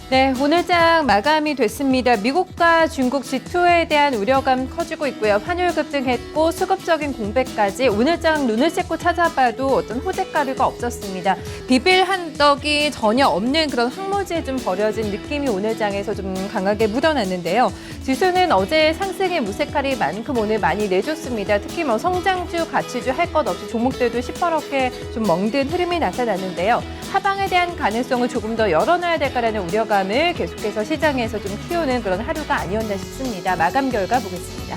네, 오늘장 마감이 됐습니다. 미국과 중국 G2에 대한 우려감 커지고 있고요. 환율 급등했고 수급적인 공백까지 오늘장 눈을 씻고 찾아봐도 어떤 호재가루가 없었습니다. 비빌 한덕이 전혀 없는 그런 황무지에 좀 버려진 느낌이 오늘장에서 좀 강하게 묻어났는데요. 지수는 어제 상승의 무색할이 만큼 오늘 많이 내줬습니다. 특히 성장주, 가치주 할 것 없이 종목들도 시퍼렇게 좀 멍든 흐름이 나타났는데요. 하방에 대한 가능성을 조금 더 열어놔야 될까라는 우려감을 계속해서 시장에서 좀 키우는 그런 하루가 아니었나 싶습니다. 마감 결과 보겠습니다.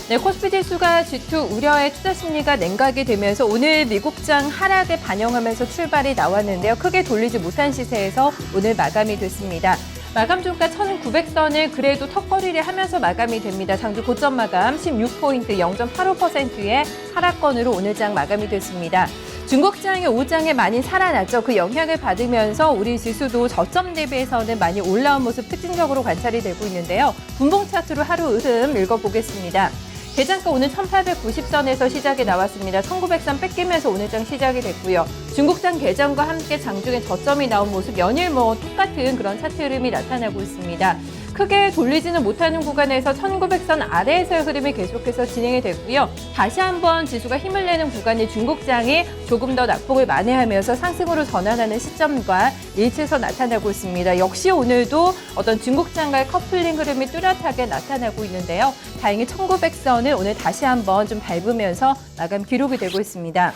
네, 코스피 지수가 G2 우려의 투자 심리가 냉각이 되면서 오늘 미국장 하락에 반영하면서 출발이 나왔는데요. 크게 돌리지 못한 시세에서 오늘 마감이 됐습니다. 마감 종가 1,900선을 그래도 턱걸이를 하면서 마감이 됩니다. 장주 고점 마감 16포인트 0.85%의 하락권으로 오늘 장 마감이 됐습니다. 중국장이 오장에 많이 살아났죠. 그 영향을 받으면서 우리 지수도 저점 대비해서는 많이 올라온 모습 특징적으로 관찰이 되고 있는데요. 분봉 차트로 하루 흐름 읽어보겠습니다. 개장가 오늘 1,890선에서 시작이 나왔습니다. 1,900선 뺏기면서 오늘장 시작이 됐고요. 중국장 개장과 함께 장중에 저점이 나온 모습 연일 똑같은 그런 차트 흐름이 나타나고 있습니다. 크게 돌리지는 못하는 구간에서 1,900선 아래에서의 흐름이 계속해서 진행이 됐고요. 다시 한번 지수가 힘을 내는 구간이 중국장이 조금 더 낙폭을 만회하면서 상승으로 전환하는 시점과 일치해서 나타나고 있습니다. 역시 오늘도 어떤 중국장과의 커플링 흐름이 뚜렷하게 나타나고 있는데요. 다행히 1,900선을 오늘 다시 한번 좀 밟으면서 마감 기록이 되고 있습니다.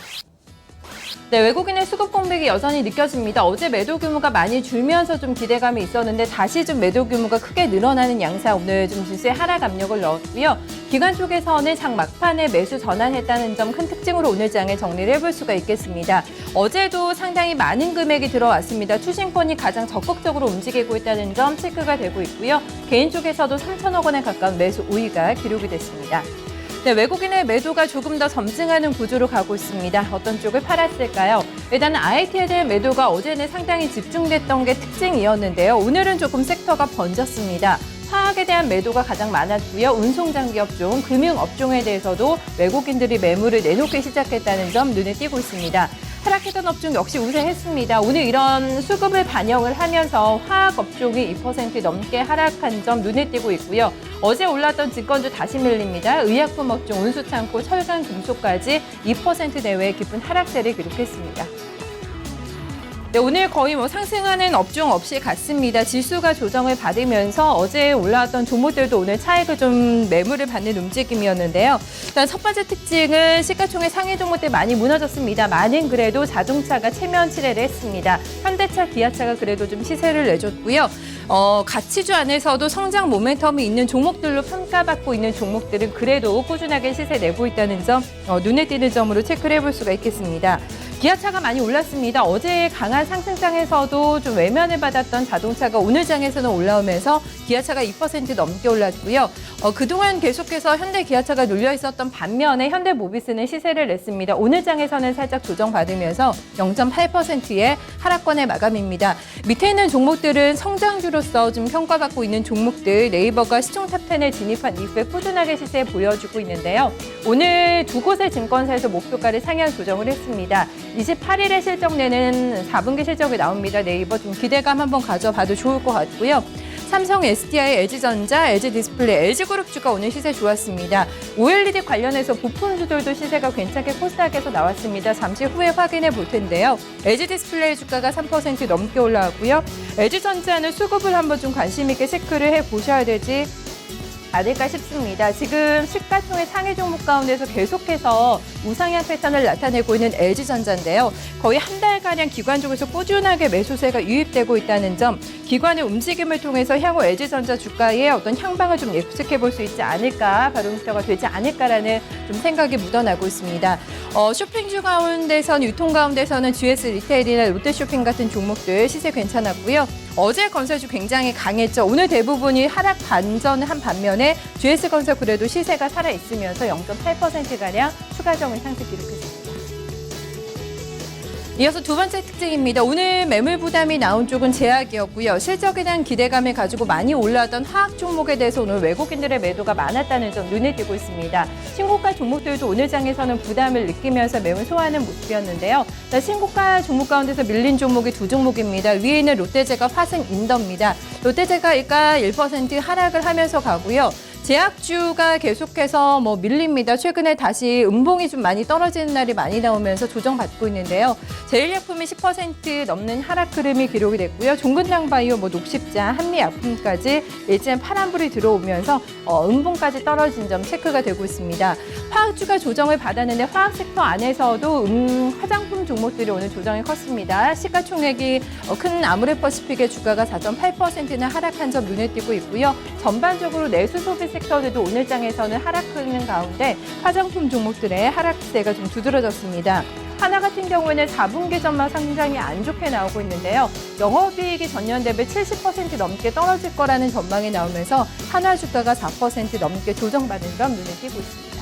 네, 외국인의 수급 공백이 여전히 느껴집니다. 어제 매도 규모가 많이 줄면서 좀 기대감이 있었는데 다시 좀 매도 규모가 크게 늘어나는 양상 오늘 좀 지수에 하락 압력을 넣었고요. 기관 쪽에서는 장 막판에 매수 전환했다는 점 큰 특징으로 오늘 장에 정리를 해볼 수가 있겠습니다. 어제도 상당히 많은 금액이 들어왔습니다. 투신권이 가장 적극적으로 움직이고 있다는 점 체크가 되고 있고요. 개인 쪽에서도 3천억 원에 가까운 매수 우위가 기록이 됐습니다. 네, 외국인의 매도가 조금 더 점증하는 구조로 가고 있습니다. 어떤 쪽을 팔았을까요? 일단 IT에 대한 매도가 어제는 상당히 집중됐던 게 특징이었는데요. 오늘은 조금 섹터가 번졌습니다. 화학에 대한 매도가 가장 많았고요. 운송장기업종, 금융업종에 대해서도 외국인들이 매물을 내놓기 시작했다는 점 눈에 띄고 있습니다. 하락했던 업종 역시 우세했습니다. 오늘 이런 수급을 반영을 하면서 화학업종이 2% 넘게 하락한 점 눈에 띄고 있고요. 어제 올랐던 증권주 다시 밀립니다. 의약품 업종, 운수창고, 철강, 금속까지 2% 내외의 깊은 하락세를 기록했습니다. 네, 오늘 거의 상승하는 업종 없이 갔습니다. 지수가 조정을 받으면서 어제 올라왔던 종목들도 오늘 차익을 좀 매물을 받는 움직임이었는데요. 일단 첫 번째 특징은 시가총액 상위 종목들 많이 무너졌습니다. 많은 그래도 자동차가 체면 치레를 했습니다. 현대차, 기아차가 그래도 좀 시세를 내줬고요. 가치주 안에서도 성장 모멘텀이 있는 종목들로 평가받고 있는 종목들은 그래도 꾸준하게 시세 내고 있다는 점 눈에 띄는 점으로 체크를 해볼 수가 있겠습니다. 기아차가 많이 올랐습니다. 어제 강한 상승장에서도 좀 외면을 받았던 자동차가 오늘 장에서는 올라오면서 기아차가 2% 넘게 올랐고요. 그동안 계속해서 현대 기아차가 눌려 있었던 반면에 현대모비스는 시세를 냈습니다. 오늘 장에서는 살짝 조정받으면서 0.8%의 하락권의 마감입니다. 밑에 있는 종목들은 성장주로서 좀 평가받고 있는 종목들 네이버가 시총 탑10에 진입한 이후에 꾸준하게 시세 보여주고 있는데요. 오늘 두 곳의 증권사에서 목표가를 상향 조정을 했습니다. 28일에 실적 내는 4분기 실적이 나옵니다. 네이버 좀 기대감 한번 가져봐도 좋을 것 같고요. 삼성, SDI, LG전자, LG디스플레이, LG그룹주가 오늘 시세 좋았습니다. OLED 관련해서 부품주들도 시세가 괜찮게 코스닥에서 나왔습니다. 잠시 후에 확인해 볼 텐데요. LG디스플레이 주가가 3% 넘게 올라왔고요. LG전자는 수급을 한번 좀 관심 있게 체크를 해 보셔야 되지 않을까 싶습니다. 지금 시가총액 상위 종목 가운데서 계속해서 우상향 패턴을 나타내고 있는 LG전자인데요. 거의 한 달가량 기관 쪽에서 꾸준하게 매수세가 유입되고 있다는 점, 기관의 움직임을 통해서 향후 LG전자 주가의 어떤 향방을 좀 예측해 볼 수 있지 않을까, 바로미터가 되지 않을까라는 좀 생각이 묻어나고 있습니다. 쇼핑주 가운데서는, 유통 가운데서는 GS 리테일이나 롯데쇼핑 같은 종목들 시세 괜찮았고요. 어제 건설주 굉장히 강했죠. 오늘 대부분이 하락 반전을 한 반면에 GS건설 그래도 시세가 살아있으면서 0.8%가량 추가 정의 상승 기록했습니다. 이어서 두 번째 특징입니다. 오늘 매물 부담이 나온 쪽은 제약이었고요. 실적에 대한 기대감을 가지고 많이 올라왔던 화학 종목에 대해서 오늘 외국인들의 매도가 많았다는 점 눈에 띄고 있습니다. 신고가 종목들도 오늘 장에서는 부담을 느끼면서 매물 소화하는 모습이었는데요. 신고가 종목 가운데서 밀린 종목이 두 종목입니다. 위에 있는 롯데제과, 화승인더입니다. 롯데제과가 1% 하락을 하면서 가고요. 제약주가 계속해서 밀립니다. 최근에 다시 음봉이 좀 많이 떨어지는 날이 많이 나오면서 조정받고 있는데요. 제일약품이 10% 넘는 하락 흐름이 기록이 됐고요. 종근당바이오, 녹십자, 한미약품까지 일제히 파란불이 들어오면서 음봉까지 떨어진 점 체크가 되고 있습니다. 화학주가 조정을 받았는데 화학 섹터 안에서도 화장품 종목들이 오늘 조정이 컸습니다. 시가총액이 큰 아모레퍼시픽의 주가가 4.8%나 하락한 점 눈에 띄고 있고요. 전반적으로 내수 소비 섹터들도 오늘 장에서는 하락하는 가운데 화장품 종목들의 하락세가 좀 두드러졌습니다. 하나 같은 경우에는 4분기 전망 상당히 안 좋게 나오고 있는데요. 영업이익이 전년 대비 70% 넘게 떨어질 거라는 전망이 나오면서 한화 주가가 4% 넘게 조정받은 점 눈에 띄고 있습니다.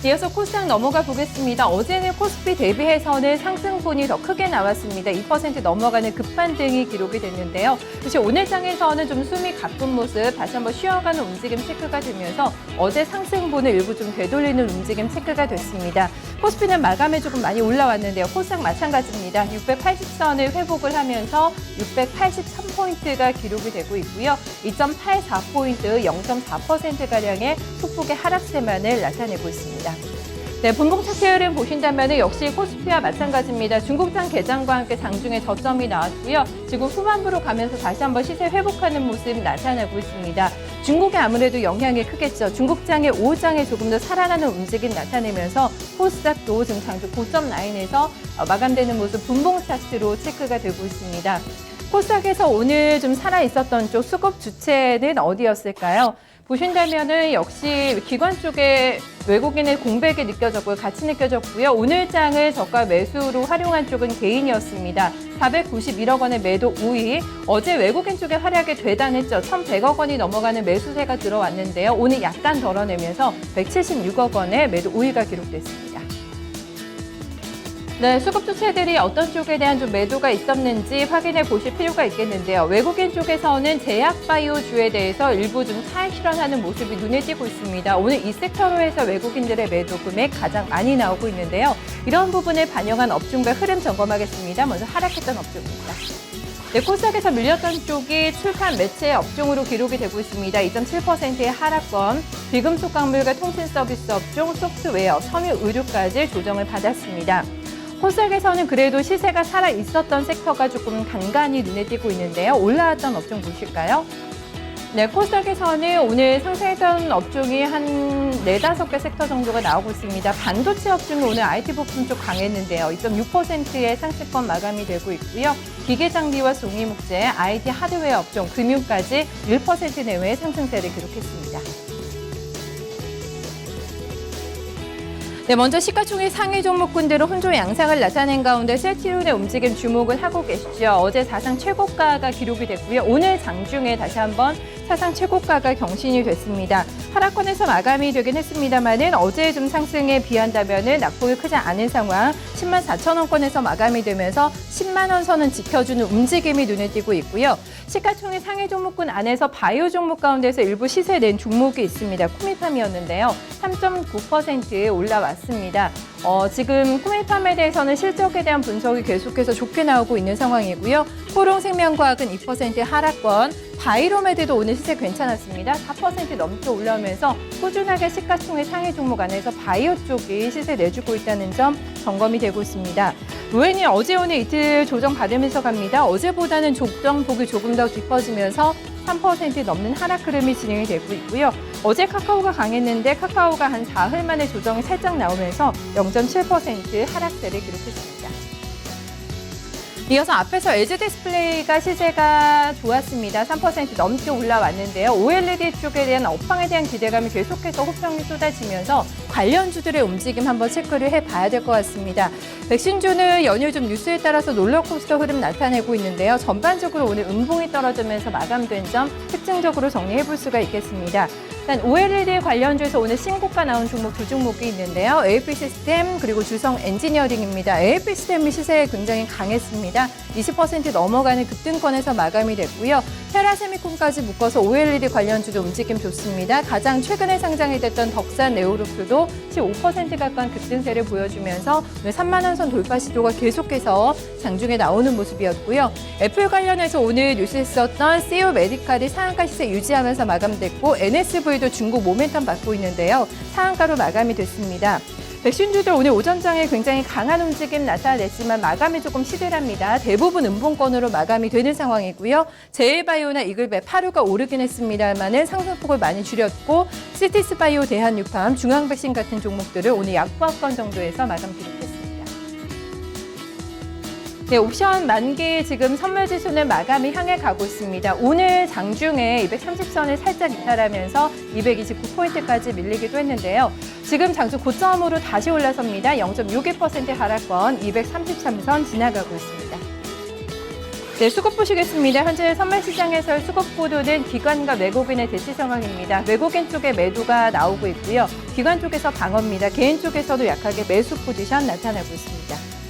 이어서 코스닥 넘어가 보겠습니다. 어제는 코스피 대비해서는 상승분이 더 크게 나왔습니다. 2% 넘어가는 급반등이 기록이 됐는데요. 사실 오늘 장에서는 좀 숨이 가쁜 모습, 다시 한번 쉬어가는 움직임 체크가 되면서 어제 상승분을 일부 좀 되돌리는 움직임 체크가 됐습니다. 코스피는 마감에 조금 많이 올라왔는데요. 코스닥 마찬가지입니다. 680선을 회복을 하면서 683포인트가 기록이 되고 있고요. 2.84포인트, 0.4%가량의 소폭의 하락세만을 나타내고 있습니다. 네, 분봉 차트 흐름 보신다면 역시 코스피와 마찬가지입니다. 중국장 개장과 함께 장중에 저점이 나왔고요. 지금 후반부로 가면서 다시 한번 시세 회복하는 모습이 나타나고 있습니다. 중국에 아무래도 영향이 크겠죠. 중국장의 5장에 조금 더 살아나는 움직임 나타내면서 코스닥도 지금 장중 고점 라인에서 마감되는 모습 분봉 차트로 체크가 되고 있습니다. 코스닥에서 오늘 좀 살아있었던 쪽 수급 주체는 어디였을까요? 보신다면은 역시 기관 쪽에 외국인의 공백이 느껴졌고요. 같이 느껴졌고요. 오늘 장을 저가 매수로 활용한 쪽은 개인이었습니다. 491억 원의 매도 우위. 어제 외국인 쪽의 활약이 대단했죠. 1,100억 원이 넘어가는 매수세가 들어왔는데요. 오늘 약간 덜어내면서 176억 원의 매도 우위가 기록됐습니다. 네, 수급 주체들이 어떤 쪽에 대한 좀 매도가 있었는지 확인해 보실 필요가 있겠는데요. 외국인 쪽에서는 제약바이오주에 대해서 일부 좀 차익 실현하는 모습이 눈에 띄고 있습니다. 오늘 이 섹터로 해서 외국인들의 매도 금액 가장 많이 나오고 있는데요. 이런 부분을 반영한 업종과 흐름 점검하겠습니다. 먼저 하락했던 업종입니다. 네, 코스닥에서 밀렸던 쪽이 출판 매체 업종으로 기록이 되고 있습니다. 2.7%의 하락권, 비금속 광물과 통신 서비스 업종, 소프트웨어, 섬유 의료까지 조정을 받았습니다. 코스닥에서는 그래도 시세가 살아있었던 섹터가 조금 간간히 눈에 띄고 있는데요. 올라왔던 업종 보실까요? 네, 코스닥에서는 오늘 상승했던 업종이 한 4-5개 섹터 정도가 나오고 있습니다. 반도체 업종이 오늘 IT 부품 쪽 강했는데요. 2.6%의 상승권 마감이 되고 있고요. 기계장비와 종이목재, IT 하드웨어 업종, 금융까지 1% 내외의 상승세를 기록했습니다. 네, 먼저 시가총액 상위 종목군대로 혼조 양상을 나타낸 가운데 셀트리온의 움직임 주목을 하고 계시죠. 어제 사상 최고가가 기록이 됐고요. 오늘 장중에 다시 한번 사상 최고가가 경신이 됐습니다. 하락권에서 마감이 되긴 했습니다만은 어제 좀 상승에 비한다면은 낙폭이 크지 않은 상황, 10만 4천 원권에서 마감이 되면서 10만 원 선은 지켜주는 움직임이 눈에 띄고 있고요. 시가총액 상위 종목군 안에서 바이오 종목 가운데서 일부 시세 낸 종목이 있습니다. 코미팜이었는데요. 3.9% 올라왔습니다. 지금 코미팜에 대해서는 실적에 대한 분석이 계속해서 좋게 나오고 있는 상황이고요. 포롱생명과학은 2% 하락권, 바이로메드도 오늘 시세 괜찮았습니다. 4% 넘게 올라오면서 꾸준하게 시가총액 상위 종목 안에서 바이오 쪽이 시세 내주고 있다는 점 점검이 되고 있습니다. 로엔이 어제 오늘 이틀 조정받으면서 갑니다. 어제보다는 조정폭이 조금 더 깊어지면서 3% 넘는 하락 흐름이 진행이 되고 있고요. 어제 카카오가 강했는데 카카오가 한 사흘 만에 조정이 살짝 나오면서 0.7% 하락세를 기록했습니다. 이어서 앞에서 LG 디스플레이가 시세가 좋았습니다. 3% 넘게 올라왔는데요. OLED 쪽에 대한 업황에 대한 기대감이 계속해서 호평이 쏟아지면서 관련주들의 움직임 한번 체크를 해봐야 될 것 같습니다. 백신주는 연일 좀 뉴스에 따라서 롤러코스터 흐름 나타내고 있는데요. 전반적으로 오늘 음봉이 떨어지면서 마감된 점 특징적으로 정리해볼 수가 있겠습니다. 일단 OLED 관련주에서 오늘 신고가 나온 종목 두 종목이 있는데요. AFP 시스템 그리고 주성 엔지니어링입니다. AFP 시스템이 시세에 굉장히 강했습니다. 20% 넘어가는 급등권에서 마감이 됐고요. 테라세미콘까지 묶어서 OLED 관련주도 움직임 좋습니다. 가장 최근에 상장이 됐던 덕산 네오룩스도 15% 가까운 급등세를 보여주면서 오늘 3만 원 선 돌파 시도가 계속해서 장중에 나오는 모습이었고요. 애플 관련해서 오늘 뉴스에 썼던 CEO 메디칼이 상한가 시세 유지하면서 마감됐고 NSV도 중국 모멘텀 받고 있는데요. 상한가로 마감이 됐습니다. 백신주들 오늘 오전장에 굉장히 강한 움직임 나타냈지만 마감이 조금 시들합니다. 대부분 음봉권으로 마감이 되는 상황이고요. 제일바이오나 이글베, 파루가 오르긴 했습니다만은 상승폭을 많이 줄였고 시티스바이오, 대한유팜, 중앙백신 같은 종목들을 오늘 약보합권 정도에서 마감 기록했습니다. 네, 옵션 만기 지금 선물지수는 마감이 향해 가고 있습니다. 오늘 장중에 230선을 살짝 이탈하면서 229포인트까지 밀리기도 했는데요. 지금 장중 고점으로 다시 올라섭니다. 0.61% 하락권 233선 지나가고 있습니다. 네, 수급 보시겠습니다. 현재 선물시장에서의 수급 보도는 기관과 외국인의 대치 상황입니다. 외국인 쪽에 매도가 나오고 있고요. 기관 쪽에서 방어입니다. 개인 쪽에서도 약하게 매수 포지션 나타나고 있습니다.